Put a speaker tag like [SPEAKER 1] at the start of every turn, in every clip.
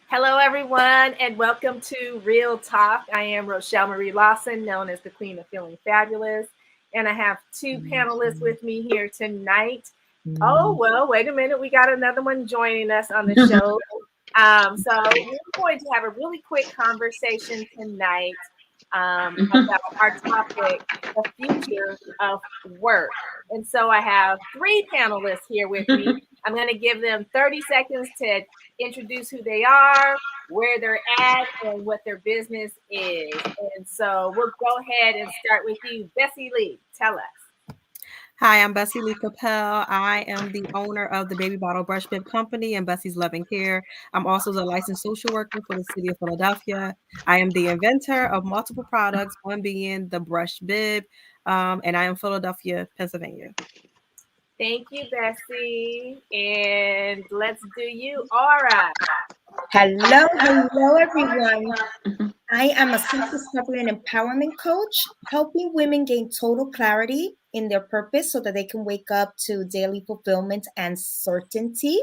[SPEAKER 1] Hello, everyone, and welcome to Real Talk. I am Rochelle Marie Lawson, known as the Queen of Feeling Fabulous, and I have two panelists with me here tonight. Oh, well, wait a minute. We got another one joining us on the show. So we're going to have a really quick conversation tonight about our topic, the future of work. And so I have three panelists here with me. I'm going to give them 30 seconds to introduce who they are, where they're at, and what their business is. And so we'll go ahead and start with you, Bessie Lee. Tell us.
[SPEAKER 2] Hi, I'm Bessie Lee Capel. I am the owner of the Baby Bottle Brush Bib Company and Bessie's Loving Care. I'm also the licensed social worker for the city of Philadelphia. I am the inventor of multiple products, one being the brush bib, and I am Philadelphia, Pennsylvania.
[SPEAKER 1] Thank you, Bessie. And let's do you, Aura.
[SPEAKER 3] Hello, everyone. I am a self-discovery and empowerment coach, helping women gain total clarity in their purpose so that they can wake up to daily fulfillment and certainty.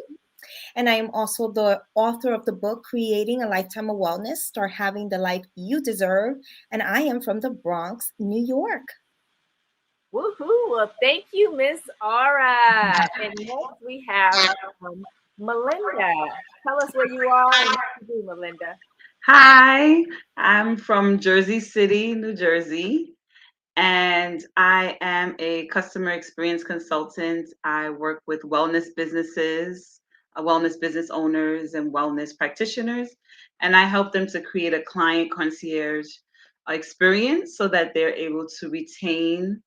[SPEAKER 3] And I am also the author of the book, Creating a Lifetime of Wellness, Start Having the Life You Deserve. And I am from the Bronx, New York.
[SPEAKER 1] Woohoo! Well, thank you, Miss Aura. And next we have Melinda. Tell us where you are and what you do, Melinda.
[SPEAKER 4] Hi, I'm from Jersey City, New Jersey, and I am a customer experience consultant. I work with wellness business owners, and wellness practitioners, and I help them to create a client concierge experience so that they're able to retain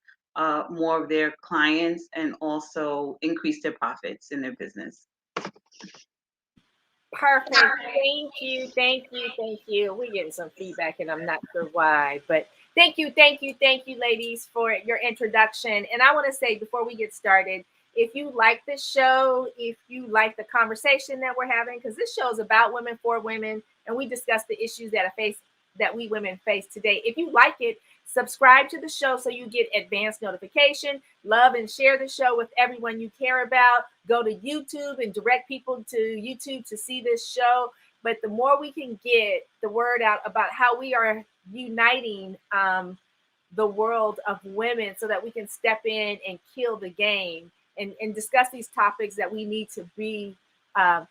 [SPEAKER 4] more of their clients and also increase their profits in their business.
[SPEAKER 1] Perfect. Thank you. Thank you. Thank you. We're getting some feedback and I'm not sure why, but thank you. Thank you. Thank you, ladies, for your introduction. And I want to say before we get started, if you like this show, if you like the conversation that we're having, because this show is about women for women, and we discuss the issues that we women face today. If you like it, subscribe to the show so you get advanced notification. Love and share the show with everyone you care about. Go to YouTube and direct people to YouTube to see this show. But the more we can get the word out about how we are uniting the world of women so that we can step in and kill the game and discuss these topics that we need to be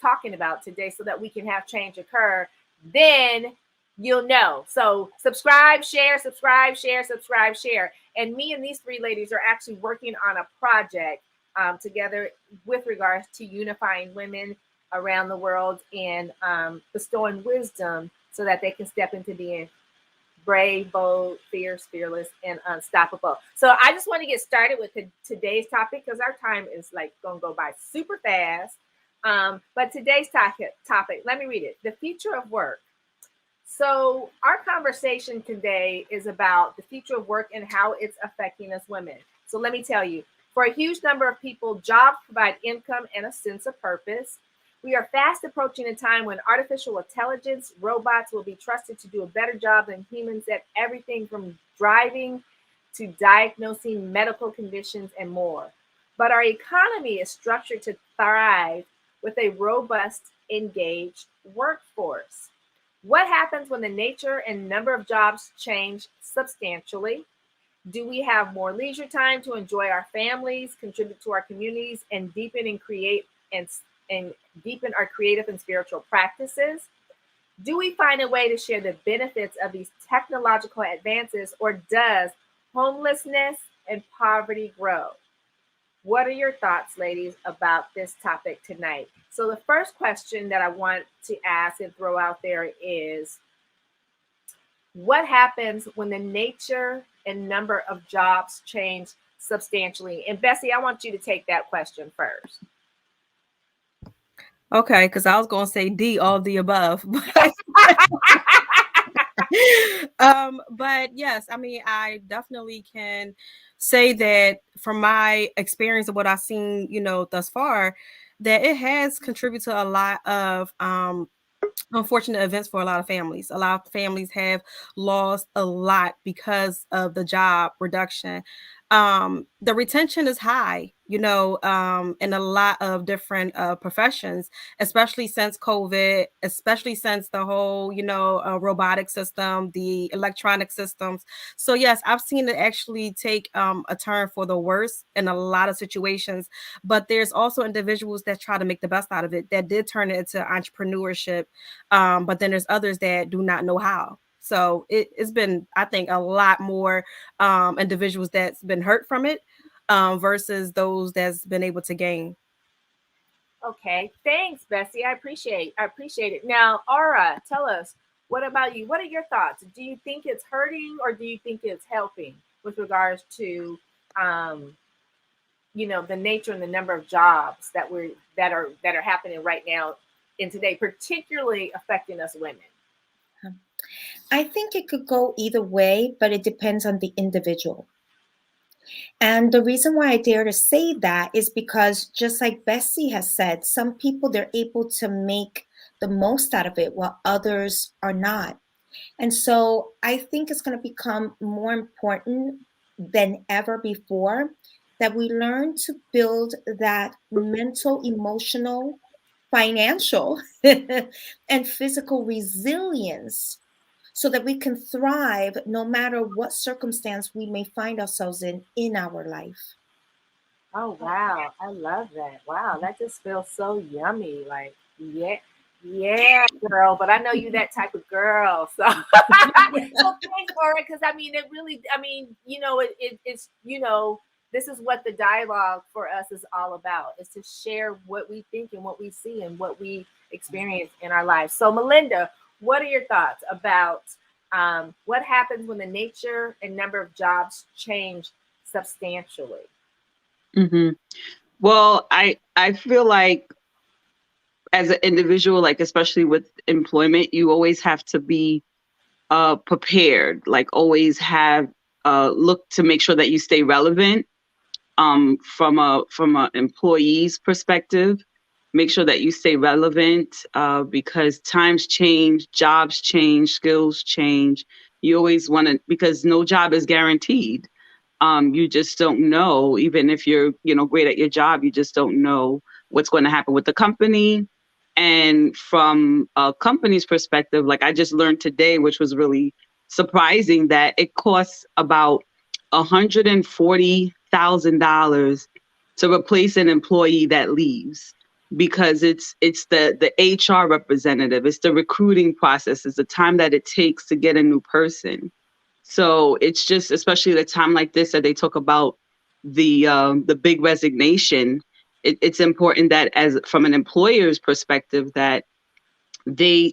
[SPEAKER 1] talking about today so that we can have change occur, then you'll know. So subscribe, share, subscribe, share, subscribe, share. And me and these three ladies are actually working on a project together with regards to unifying women around the world and bestowing wisdom so that they can step into being brave, bold, fierce, fearless, and unstoppable. So I just want to get started with today's topic because our time is like going to go by super fast. But today's topic, let me read it. The future of work. So, our conversation today is about the future of work and how it's affecting us women. So, let me tell you, for a huge number of people, jobs provide income and a sense of purpose. We are fast approaching a time when artificial intelligence, robots will be trusted to do a better job than humans at everything from driving to diagnosing medical conditions and more. But our economy is structured to thrive with a robust, engaged workforce. What happens when the nature and number of jobs change substantially? Do we have more leisure time to enjoy our families, contribute to our communities, and and deepen our creative and spiritual practices? Do we find a way to share the benefits of these technological advances, or does homelessness and poverty grow? What are your thoughts, ladies, about this topic tonight? So, the first question that I want to ask and throw out there is what happens when the nature and number of jobs change substantially? And Bessie, I want you to take that question first.
[SPEAKER 2] Okay, because I was going to say D, all the above. But yes, I mean, I definitely can say that from my experience of what I've seen, thus far, that it has contributed to a lot of unfortunate events for a lot of families. A lot of families have lost a lot because of the job reduction. the retention is high, in a lot of different professions, especially since COVID, especially since the whole, robotic system, the electronic systems. So yes, I've seen it actually take a turn for the worse in a lot of situations. But there's also individuals that try to make the best out of it, that did turn it into entrepreneurship. But then there's others that do not know how. So it's been, I think, a lot more individuals that's been hurt from it versus those that's been able to gain.
[SPEAKER 1] Okay, thanks, Bessie. I appreciate it. Now, Aura, tell us, what about you? What are your thoughts? Do you think it's hurting or do you think it's helping with regards to the nature and the number of jobs that are happening right now in today, particularly affecting us women?
[SPEAKER 3] I think it could go either way, but it depends on the individual. And the reason why I dare to say that is because, just like Bessie has said, some people, they're able to make the most out of it while others are not. And so I think it's going to become more important than ever before that we learn to build that mental, emotional, financial, and physical resilience so that we can thrive no matter what circumstance we may find ourselves in our life.
[SPEAKER 1] Oh wow, I love that. Wow, that just feels so yummy. Like, yeah, yeah, girl. But I know you that type of girl. So, well, thanks for it. Because I mean, it really. I mean, it's this is what the dialogue for us is all about: is to share what we think and what we see and what we experience in our lives. So, Melinda, what are your thoughts about what happens when the nature and number of jobs change substantially?
[SPEAKER 4] Hmm. Well, I feel like as an individual, like especially with employment, you always have to be prepared. Like always have look to make sure that you stay relevant from a employee's perspective. Make sure that you stay relevant because times change, jobs change, skills change. You always want to, because no job is guaranteed. You just don't know, even if you're, great at your job, you just don't know what's going to happen with the company. And from a company's perspective, like I just learned today, which was really surprising, that it costs about $140,000 to replace an employee that leaves, because it's the HR representative, it's the recruiting process, it's the time that it takes to get a new person. So it's just, especially at a time like this that they talk about the big resignation. It's important that, as from an employer's perspective, that they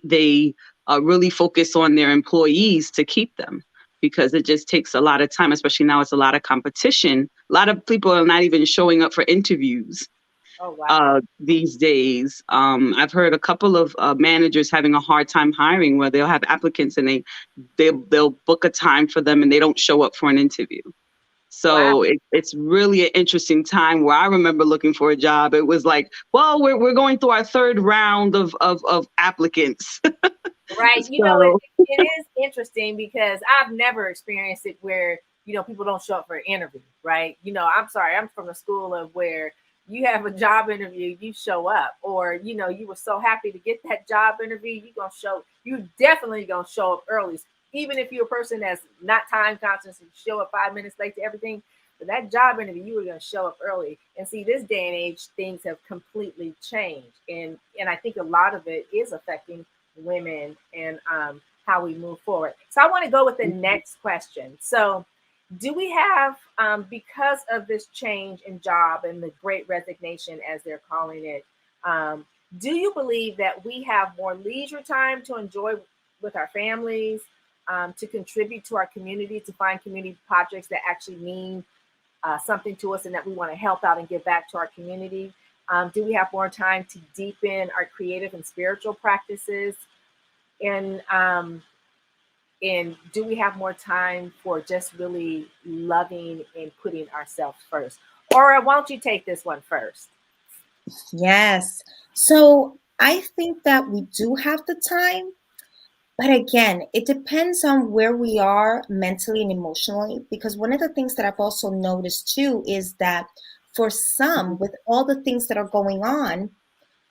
[SPEAKER 4] really focus on their employees to keep them, because it just takes a lot of time, especially now it's a lot of competition. A lot of people are not even showing up for interviews
[SPEAKER 1] Oh wow.
[SPEAKER 4] these days. I've heard a couple of managers having a hard time hiring, where they'll have applicants and they'll book a time for them and they don't show up for an interview.
[SPEAKER 1] Wow.
[SPEAKER 4] So it's really an interesting time, where I remember looking for a job. It was like, well, we're going through our third round of applicants.
[SPEAKER 1] Right.
[SPEAKER 4] So
[SPEAKER 1] It is interesting because I've never experienced it where, people don't show up for an interview, right? I'm sorry, I'm from the school of where you have a job interview, you show up, or, you were so happy to get that job interview, you definitely gonna show up early. Even if you're a person that's not time conscious and show up 5 minutes late to everything, but that job interview, you were gonna show up early. And see, this day and age, things have completely changed. And I think a lot of it is affecting women and how we move forward. So I want to go with the next question. So, do we have, because of this change in job and the great resignation, as they're calling it, do you believe that we have more leisure time to enjoy with our families, to contribute to our community, to find community projects that actually mean something to us and that we want to help out and give back to our community? Do we have more time to deepen our creative and spiritual practices? And do we have more time for just really loving and putting ourselves first? Or why don't you take this one first?
[SPEAKER 3] Yes. So I think that we do have the time, But again, it depends on where we are mentally and emotionally, because one of the things that I've also noticed too is that for some, with all the things that are going on,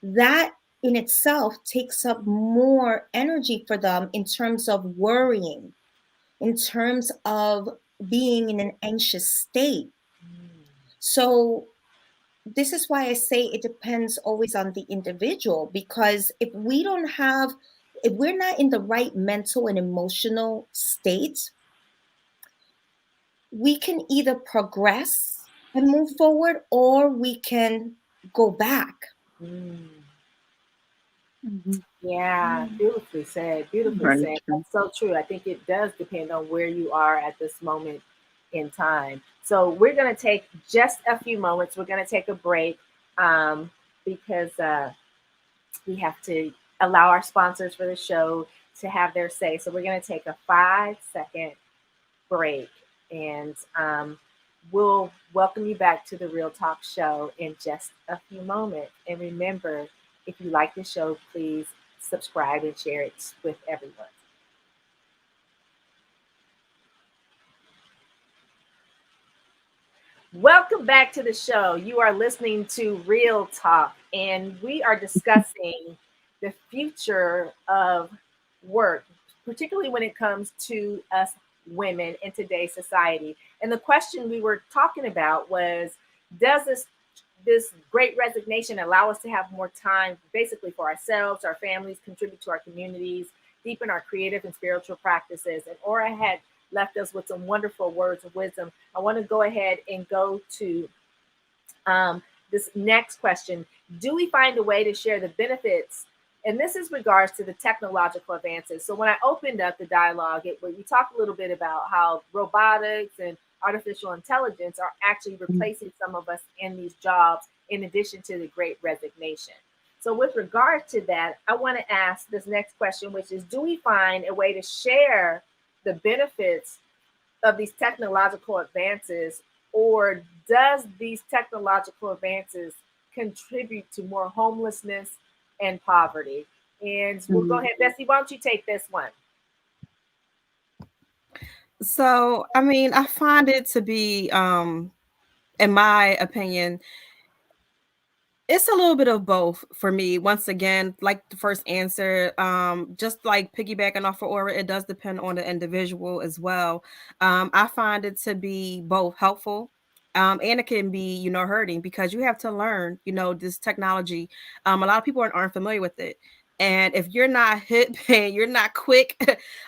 [SPEAKER 3] that in itself takes up more energy for them in terms of worrying, in terms of being in an anxious state. So this is why I say it depends always on the individual, because if we're not in the right mental and emotional state, we can either progress and move forward, or we can go back.
[SPEAKER 1] Mm.
[SPEAKER 4] Mhm.
[SPEAKER 1] Yeah, beautifully said. Beautifully
[SPEAKER 4] Very
[SPEAKER 1] said.
[SPEAKER 4] true.
[SPEAKER 1] That's so true. I think it does depend on where you are at this moment in time. So we're going to take just a few moments. We're going to take a break um, because we have to allow our sponsors for the show to have their say. So we're going to take a 5-second break, and we'll welcome you back to the Real Talk Show in just a few moments. And remember, if you like the show, please subscribe and share it with everyone. Welcome back to the show. You are listening to Real Talk, and we are discussing the future of work, particularly when it comes to us women in today's society. And the question we were talking about was, does this great resignation allow us to have more time basically for ourselves, our families, contribute to our communities, deepen our creative and spiritual practices? And Aura had left us with some wonderful words of wisdom. I want to go ahead and go to um, this next question. Do we find a way to share the benefits? And this is regards to the technological advances. So when I opened up the dialogue, we talked a little bit about how robotics and artificial intelligence are actually replacing some of us in these jobs, in addition to the great resignation. So with regard to that, I want to ask this next question, which is, do we find a way to share the benefits of these technological advances, or does these technological advances contribute to more homelessness and poverty? And we'll go ahead, Bessie, why don't you take this one?
[SPEAKER 2] So, I mean, I find it to be, in my opinion, it's a little bit of both for me. Once again, like the first answer, just like piggybacking off of Aura, it does depend on the individual as well. I find it to be both helpful, and it can be, hurting, because you have to learn, this technology. A lot of people aren't familiar with it. And if you're not hip and you're not quick,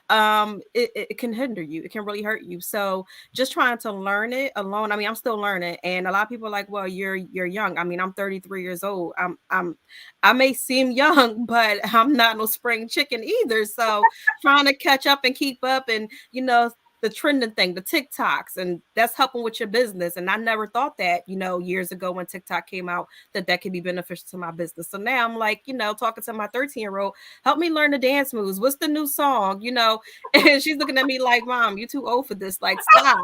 [SPEAKER 2] it can hinder you. It can really hurt you. So just trying to learn it alone. I mean, I'm still learning, and a lot of people are like, "Well, you're young." I mean, I'm 33 years old. I may seem young, but I'm not no spring chicken either. So trying to catch up and keep up, and the trending thing, the TikToks, and that's helping with your business. And I never thought that, years ago when TikTok came out, that could be beneficial to my business. So now I'm like, talking to my 13-year-old, help me learn the dance moves. What's the new song? And she's looking at me like, Mom, you too old for this. Like, stop.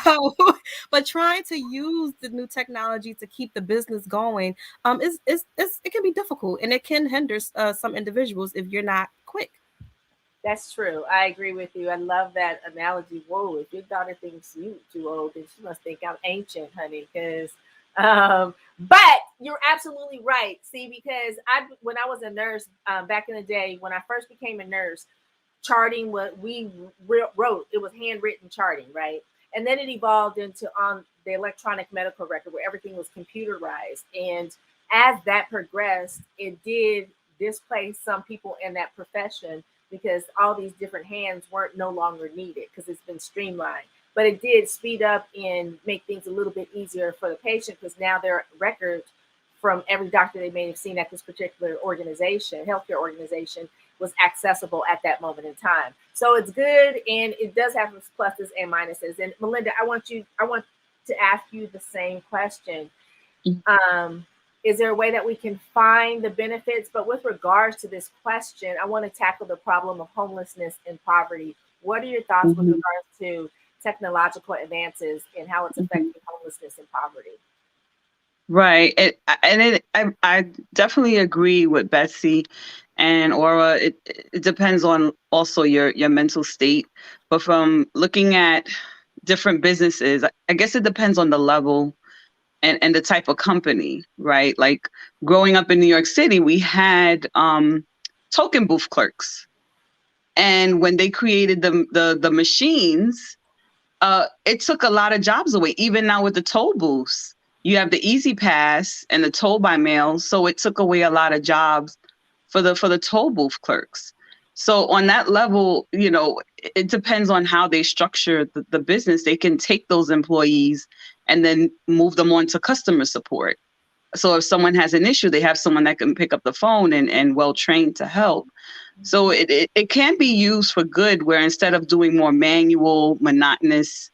[SPEAKER 2] So, but trying to use the new technology to keep the business going, it can be difficult, and it can hinder some individuals if you're not quick.
[SPEAKER 1] That's true. I agree with you. I love that analogy. Whoa, if your daughter thinks you too old, then she must think I'm ancient, honey. Because, but you're absolutely right. See, because when I was a nurse back in the day, when I first became a nurse, charting what we wrote, it was handwritten charting, right? And then it evolved into on the electronic medical record, where everything was computerized. And as that progressed, it did displace some people in that profession, because all these different hands weren't no longer needed, because it's been streamlined. But it did speed up and make things a little bit easier for the patient, because now there are records from every doctor they may have seen at this particular organization, healthcare organization, was accessible at that moment in time. So it's good, and it does have its pluses and minuses. And Melinda, I want to ask you the same question. Is there a way that we can find the benefits? But with regards to this question, I want to tackle the problem of homelessness and poverty. What are your thoughts with regards to technological advances and how it's affecting homelessness and poverty?
[SPEAKER 4] Right. I definitely agree with Betsy. And or it depends on also your mental state. But from looking at different businesses, I guess it depends on the level and the type of company, right? Like growing up in New York City, we had token booth clerks. And when they created the machines, it took a lot of jobs away. Even now with the toll booths, you have the Easy Pass and the toll by mail, so it took away a lot of jobs for the toll booth clerks. So on that level, it depends on how they structure the business. They can take those employees and then move them on to customer support. So if someone has an issue, they have someone that can pick up the phone and well trained to help. So it can be used for good, where instead of doing more manual, monotonous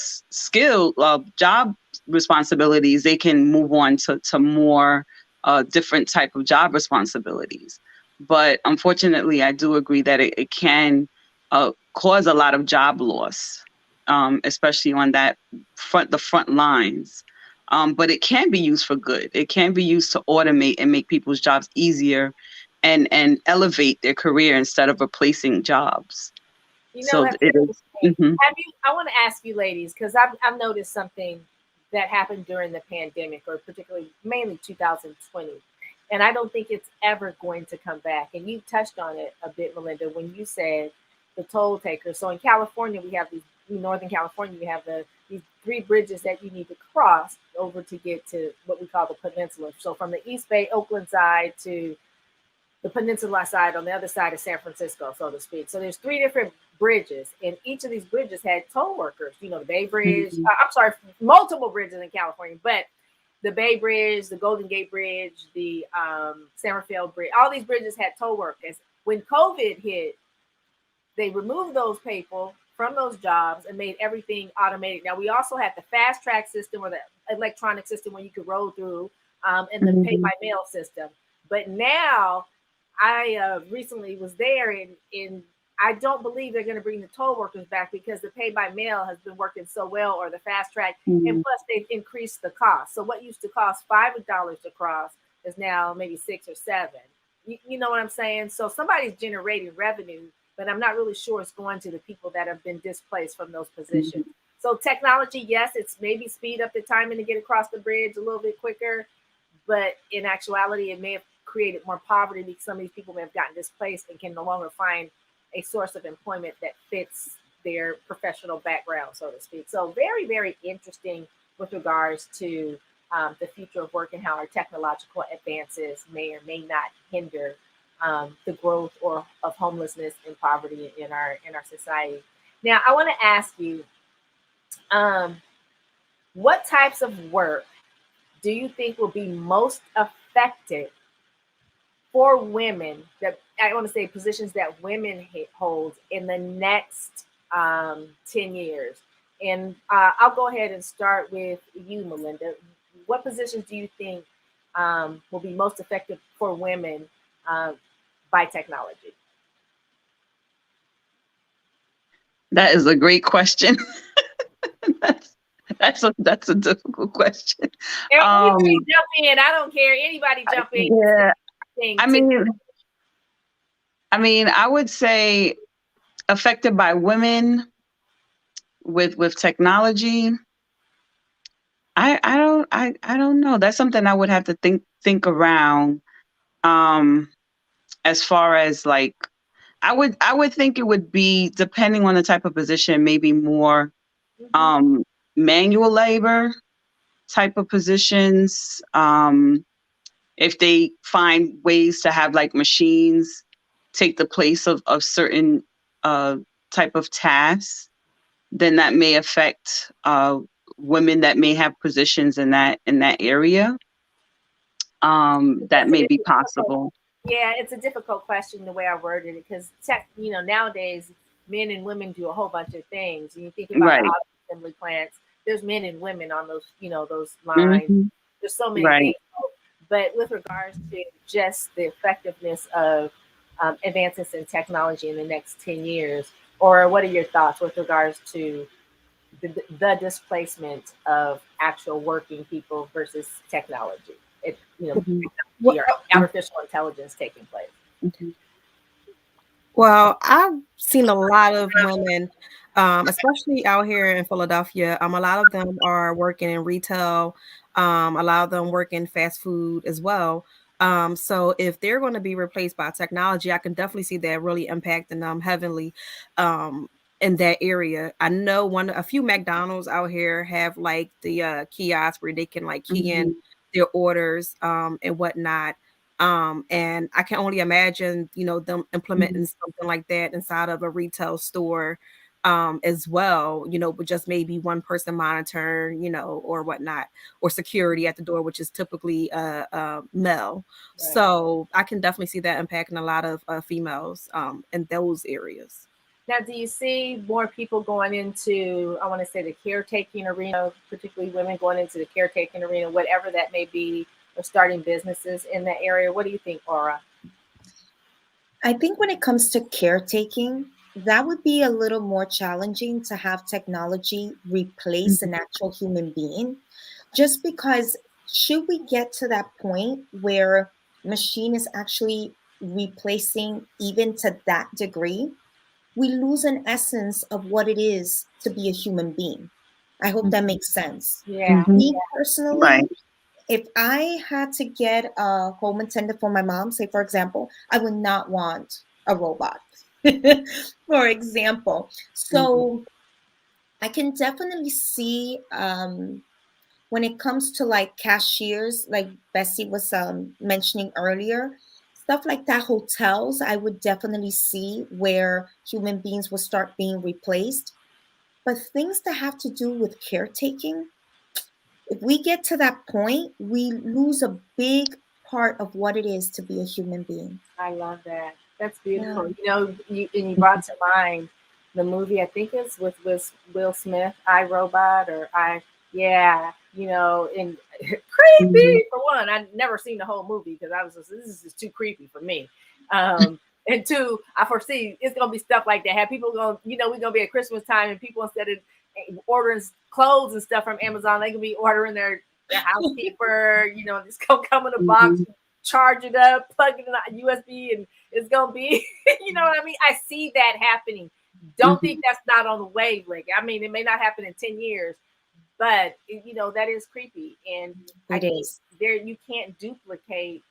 [SPEAKER 4] skill job responsibilities, they can move on to more different type of job responsibilities. But unfortunately, I do agree that it can cause a lot of job loss, especially on the front lines. But it can be used for good. It can be used to automate and make people's jobs easier and elevate their career instead of replacing jobs.
[SPEAKER 1] That's
[SPEAKER 4] it is.
[SPEAKER 1] interesting. I want to ask you ladies, because I've noticed something that happened during the pandemic, or particularly mainly 2020. And I don't think it's ever going to come back. And you touched on it a bit, Melinda, when you said the toll takers. So in California, we have in Northern California, we have these 3 bridges that you need to cross over to get to what we call the peninsula. So from the East Bay, Oakland side to the peninsula side on the other side of San Francisco, so to speak. So there's 3 different bridges, and each of these bridges had toll workers. The Bay Bridge, I'm sorry, multiple bridges in California, but the Bay Bridge, the Golden Gate Bridge, the San Rafael Bridge, all these bridges had toll workers. When COVID hit, they removed those people from those jobs and made everything automated. Now, we also had the fast track system, or the electronic system where you could roll through, and the pay by mail system. But now, I recently was there, and I don't believe they're going to bring the toll workers back, because the pay by mail has been working so well, or the fast track, and plus they've increased the cost. So what used to cost $5 to cross is now maybe 6 or 7. You know what I'm saying? So somebody's generating revenue, but I'm not really sure it's going to the people that have been displaced from those positions. So technology, yes, it's maybe speed up the timing to get across the bridge a little bit quicker, but in actuality, it may have created more poverty, because some of these people may have gotten displaced and can no longer find a source of employment that fits their professional background, so to speak. So very, very interesting with regards to the future of work, and how our technological advances may or may not hinder the growth of homelessness and poverty in our society. Now, I want to ask you, what types of work do you think will be most effective for women, that I want to say positions that women hold in the next 10 years? And I'll go ahead and start with you, Melinda. What positions do you think will be most effective for women by technology?
[SPEAKER 2] That is a great question. That's a difficult question.
[SPEAKER 1] Anybody jump in. I don't care. Anybody jump in.
[SPEAKER 2] Yeah. I mean, I would say affected by women with technology. I don't know. That's something I would have to think around. As far as like, I would think it would be, depending on the type of position, maybe more manual labor type of positions. If they find ways to have like machines take the place of certain type of tasks, then that may affect women that may have positions in that area. That may be possible.
[SPEAKER 1] Yeah, it's a difficult question the way I worded it, because nowadays men and women do a whole bunch of things. And you think about the assembly plants, there's men and women on those those lines. There's so many things. But with regards to just the effectiveness of advances in technology in the next 10 years, or what are your thoughts with regards to the displacement of actual working people versus technology? Artificial intelligence taking place.
[SPEAKER 4] Mhm.
[SPEAKER 2] Well, I've seen a lot of women, especially out here in Philadelphia. A lot of them are working in retail. A lot of them work in fast food as well. So if they're going to be replaced by technology, I can definitely see that really impacting them heavily in that area. I know a few McDonald's out here have like the kiosks where they can like key in
[SPEAKER 4] Mhm.
[SPEAKER 2] their orders and whatnot. And I can only imagine, them implementing
[SPEAKER 4] Mhm.
[SPEAKER 2] something like that inside of a retail store as well, with just maybe one person monitoring, or whatnot, or security at the door, which is typically male.
[SPEAKER 1] Right.
[SPEAKER 2] So I can definitely see that impacting a lot of females in those areas.
[SPEAKER 1] Now, do you see more people going into, I want to say, the caretaking arena, particularly women going into the caretaking arena, whatever that may be, or starting businesses in that area? What do you think, Aura?
[SPEAKER 3] I think when it comes to caretaking, that would be a little more challenging to have technology replace an
[SPEAKER 4] Mhm.
[SPEAKER 3] actual human being, just because should we get to that point where machine is actually replacing even to that degree, we lose an essence of what it is to be a human being. I hope that makes sense.
[SPEAKER 1] Yeah.
[SPEAKER 4] Mhm.
[SPEAKER 3] Me personally,
[SPEAKER 4] Right.
[SPEAKER 3] if I had to get a home attendant for my mom, say for example, I would not want a robot, for example.
[SPEAKER 4] Mhm.
[SPEAKER 3] So I can definitely see when it comes to like cashiers, like Bessie was mentioning earlier, stuff like that, hotels, I would definitely see where human beings will start being replaced. But things that have to do with caretaking, if we get to that point, we lose a big part of what it is to be a human being.
[SPEAKER 1] I love that. That's
[SPEAKER 3] Yeah.
[SPEAKER 1] beautiful. You
[SPEAKER 4] Mhm.
[SPEAKER 1] brought to mind the movie. I think it's with Will Smith, I Robot, or yeah, and
[SPEAKER 4] Mhm.
[SPEAKER 1] creepy for one. I'd never seen the whole movie because I was just, this is just too creepy for me. And two, I foresee it's gonna be stuff like that. Have people going, we're gonna be at Christmas time, and people instead of ordering clothes and stuff from Amazon, they can be ordering their housekeeper. Just gonna come in a box,
[SPEAKER 4] Mhm.
[SPEAKER 1] charge it up, plug it in a USB, and it's gonna be, you know what I mean? I see that happening. Don't think
[SPEAKER 4] Mhm.
[SPEAKER 1] that's not on the wavelength. I mean, it may not happen in 10 years, but that is creepy. And I
[SPEAKER 3] It
[SPEAKER 1] think
[SPEAKER 3] is.
[SPEAKER 1] you can't duplicate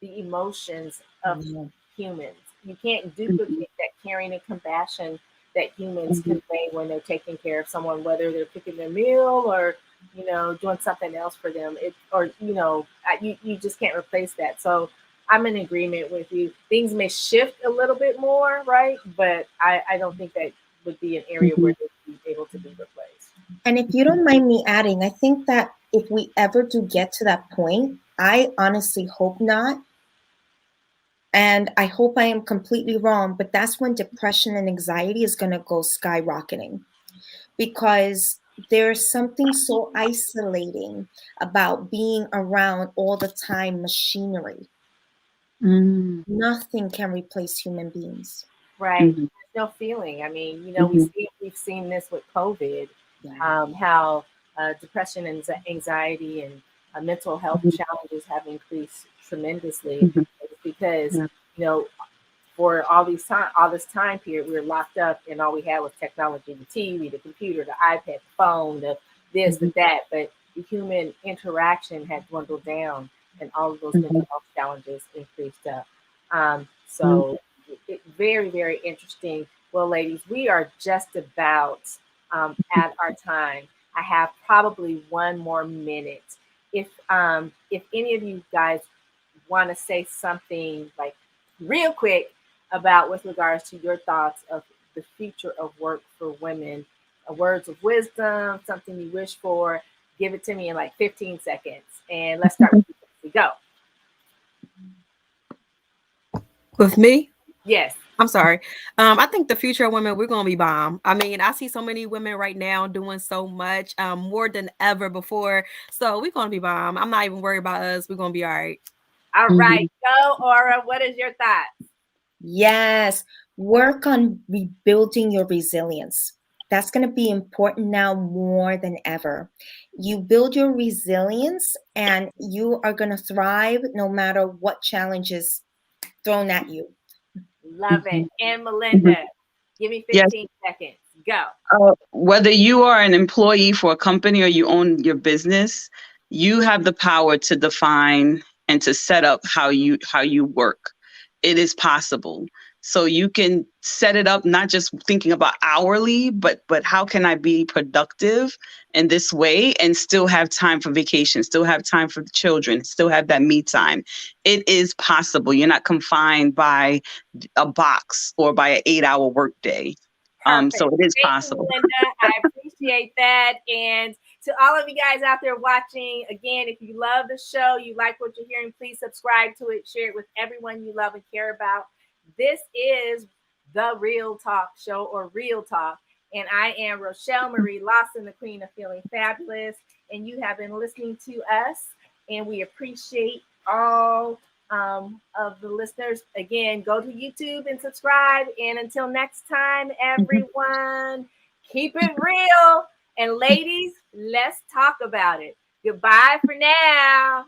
[SPEAKER 1] the emotions of
[SPEAKER 3] No.
[SPEAKER 1] humans. You can't
[SPEAKER 4] Mhm.
[SPEAKER 1] duplicate that caring and compassion that humans
[SPEAKER 4] Mhm.
[SPEAKER 1] convey when they're taking care of someone, whether they're cooking their meal or doing something else for them. You just can't replace that. So I'm in agreement with you. Things may shift a little bit more, right? But I don't think that would be an area where
[SPEAKER 4] Mhm.
[SPEAKER 1] they'd be able to be replaced.
[SPEAKER 3] And if you don't mind me adding, I think that if we ever do get to that point, I honestly hope not. And I hope I am completely wrong, but that's when depression and anxiety is going to go skyrocketing because there's something so isolating about being around all the time machinery.
[SPEAKER 4] Mm.
[SPEAKER 3] Nothing can replace human beings.
[SPEAKER 1] Right.
[SPEAKER 4] Mhm.
[SPEAKER 1] There's no feeling. I mean,
[SPEAKER 4] Mhm.
[SPEAKER 1] we've seen this with COVID,
[SPEAKER 3] Yeah.
[SPEAKER 1] how depression and anxiety and mental health
[SPEAKER 4] Mhm.
[SPEAKER 1] challenges have increased tremendously.
[SPEAKER 4] Mhm.
[SPEAKER 1] It's because
[SPEAKER 4] Yeah.
[SPEAKER 1] you know for all this time period, we were locked up, and all we had was technology: the TV, the computer, the iPad, the phone, the this, the
[SPEAKER 4] Mhm.
[SPEAKER 1] that. But the human interaction had dwindled down, and all of those mental
[SPEAKER 4] Mhm.
[SPEAKER 1] health challenges increased up.
[SPEAKER 4] Mhm.
[SPEAKER 1] So very, very interesting. Well, ladies, we are just about at our time. I have probably one more minute. If any of you guys want to say something like real quick about with regards to your thoughts of the future of work for women, words of wisdom, something you wish for, give it to me in like 15 seconds. And let's start with you. We go.
[SPEAKER 2] With me,
[SPEAKER 1] Yes.
[SPEAKER 2] I'm sorry. I think the future of women, we're gonna be bomb. I mean, I see so many women right now doing so much, more than ever before. So we're gonna be bomb. I'm not even worried about us. We're gonna be all right.
[SPEAKER 1] All right.
[SPEAKER 4] Mhm.
[SPEAKER 1] Go, Aura. What is your thought?
[SPEAKER 3] Yes. Work on rebuilding your resilience. That's going to be important now more than ever. You build your resilience and you are going to thrive no matter what challenges thrown at you.
[SPEAKER 1] Love it. And Melinda, give me
[SPEAKER 5] Yes.
[SPEAKER 1] 15 seconds. Go.
[SPEAKER 5] Whether you are an employee for a company or you own your business, you have the power to define and to set up how you work. It is possible. So you can set it up not just thinking about hourly, but how can I be productive in this way and still have time for vacation, still have time for the children, still have that me time. It is possible. You're not confined by a box or by an 8-hour workday.
[SPEAKER 1] Perfect.
[SPEAKER 5] So it is
[SPEAKER 1] Thank
[SPEAKER 5] possible.
[SPEAKER 1] you, Melinda. I appreciate that. And to all of you guys out there watching, again, if you love the show, you like what you're hearing, please subscribe to it, share it with everyone you love and care about. This is the Real Talk Show, or Real Talk. And I am Rochelle Marie Lawson, the Queen of Feeling Fabulous. And you have been listening to us. And we appreciate all of the listeners. Again, go to YouTube and subscribe. And until next time, everyone, keep it real. And ladies, let's talk about it. Goodbye for now.